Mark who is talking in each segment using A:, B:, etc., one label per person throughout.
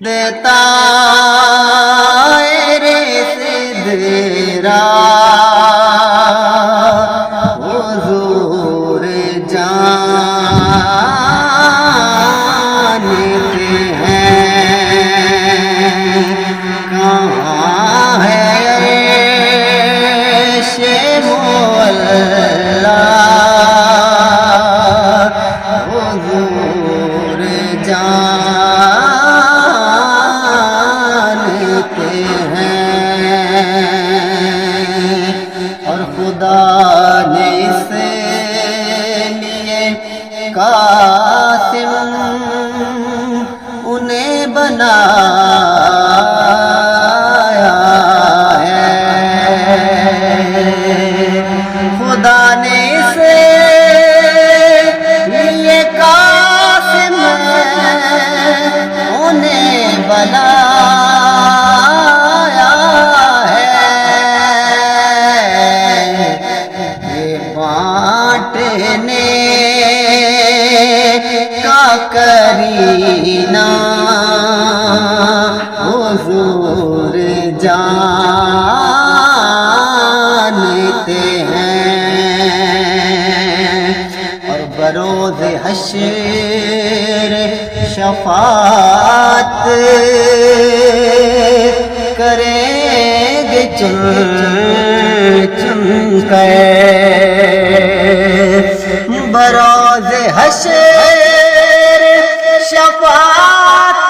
A: دیتا رے سدرا حضور جانتے ہیں کہاں ہے عرش مولا حضور جانتے ہیں اور خدا نے اس لیے قاسم انہیں بنایا ہے خدا نے اس لیے قاسم انہیں بنایا ہے یہ بانٹنے کا کرینہ حضور جانتے ہیں اور بروز حشر شفاعت کریں گے چن چن کر بروز حشر شفاعت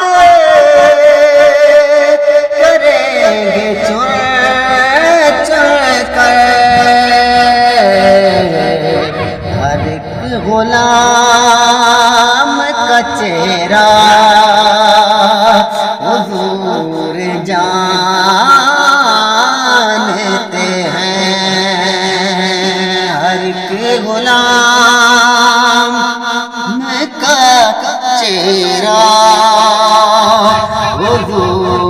A: کریں گے چن چن کر ہر ایک غلام کا چہرہ حضور جانتے ہیں ہر ایک غلام کا چہرہ حضور